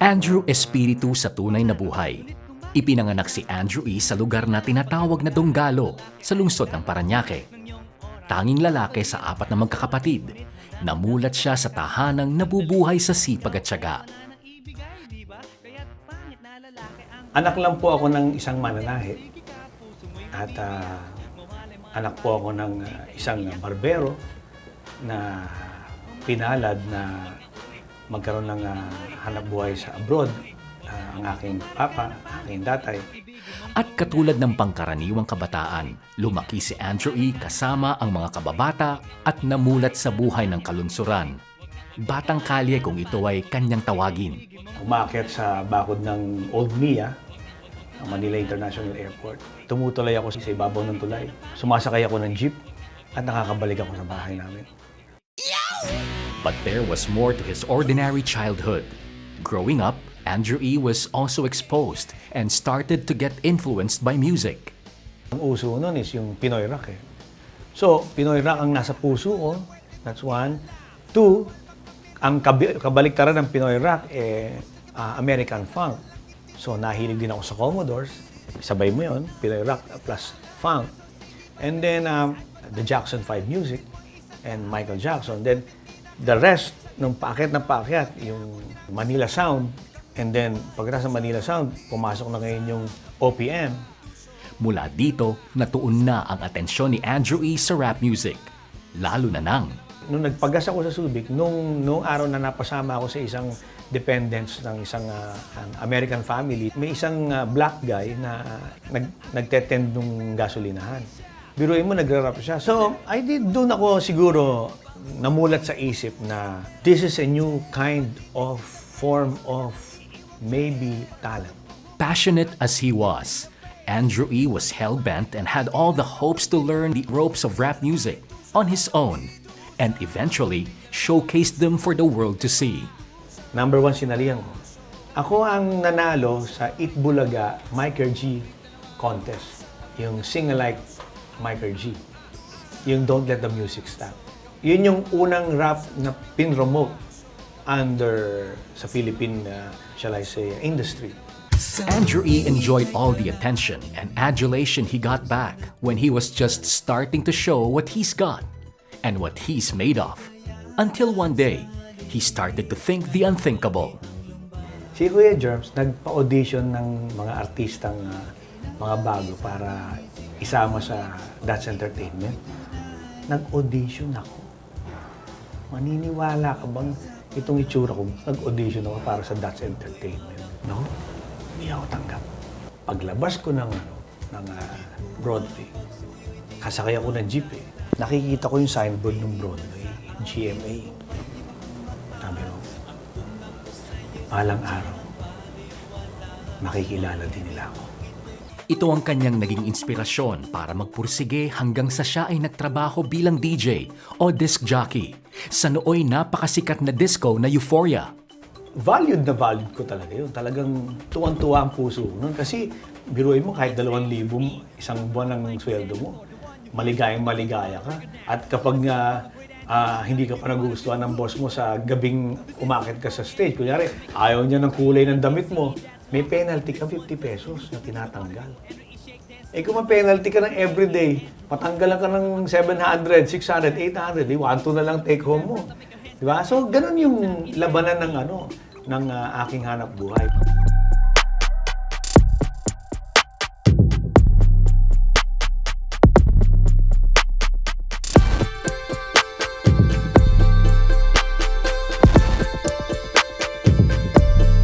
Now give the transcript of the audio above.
Andrew Espiritu sa tunay na buhay. Ipinanganak si Andrew E. sa lugar na tinatawag na Donggalo sa lungsod ng Parañaque. Tanging lalaki sa apat na magkakapatid, namulat siya sa tahanang nabubuhay sa sipag at tiyaga. Anak lang po ako ng isang mananahe at anak po ako ng isang barbero na pinalad na magkaroon ng hanap buhay sa abroad, ang aking papa, aking tatay. At katulad ng pangkaraniwang kabataan, lumaki si Andrew E. kasama ang mga kababata at namulat sa buhay ng kalunsuran. Batang kalye kung ito ay kanyang tawagin. Umakyat sa bakod ng Old Mia, ang Manila International Airport. Tumutulay ako sa ibabaw ng tulay. Sumasakay ako ng jeep at nakakabalik ako sa bahay namin. But there was more to his ordinary childhood. Growing up, Andrew E. was also exposed and started to get influenced by music. Ang uso nun is yung Pinoy rock eh. So, Pinoy rock ang nasa puso ko. That's one. Two, ang kabaliktaran ng Pinoy rock American funk. So, nahilig din ako sa Commodores. Sabay mo yun, Pinoy rock plus funk. And then, the Jackson 5 music and Michael Jackson. Then, the rest, nung paakyat, yung Manila Sound. And then, pagkatapos ng Manila Sound, pumasok na ngayon yung OPM. Mula dito, natuon na ang atensyon ni Andrew E. sa rap music. Lalo na nang Nung nagpagas ako sa Subic, nung araw na napasama ako sa isang dependents ng isang American family, may isang black guy na nagtetend ng gasolinahan. Biruin mo, nagra-rap siya. So, doon ako siguro namulat sa isip na this is a new kind of form of maybe talent. passionate as he was, Andrew E. was hell-bent and had all the hopes to learn the ropes of rap music on his own and eventually showcased them for the world to see. Number one, sinalihan ko. Ako ang nanalo sa Itbulaga Michael G contest. Yung Sing-alike Michael G. Yung Don't Let the Music Stop. Yun yung unang rap na pin-promote sa Philippine, shall I say, industry. Andrew E. enjoyed all the attention and adulation he got back when he was just starting to show what he's got and what he's made of. Until one day, he started to think the unthinkable. Si Kuya Germs, nagpa-audition ng mga artistang mga bago para isama sa That's Entertainment. Nag-audition ako. Maniniwala ka bang itong itsura ko? Nag-audition ako para sa That's Entertainment. No? Hindi ako tanggap. Paglabas ko ng Broadway, kasakay ako ng jeep eh. Nakikita ko yung signboard ng Broadway, GMA. Sabi ko, palang araw, makikilala din nila ako. Ito ang kanyang naging inspirasyon para magpursige hanggang sa siya ay nagtrabaho bilang DJ o disc jockey sa nooy napakasikat na disco na Euphoria. Valued na valued ko talaga yun. Talagang tuwang-tuwa ang puso ko nun. Kasi biruin mo kahit 2,000 isang buwan ng sweldo mo, maligayang-maligaya ka. At kapag hindi ka pa nagugustuhan ng boss mo sa gabing umakit ka sa stage, kunyari, ayaw niya ng kulay ng damit mo, may penalty ka 50 pesos na tinatanggal. Eh kung may penalty ka ng everyday, patanggalan ka ng 700, 600, 800, 1, 2 na lang take home mo. Diba? So, ganun yung labanan ng aking hanap buhay.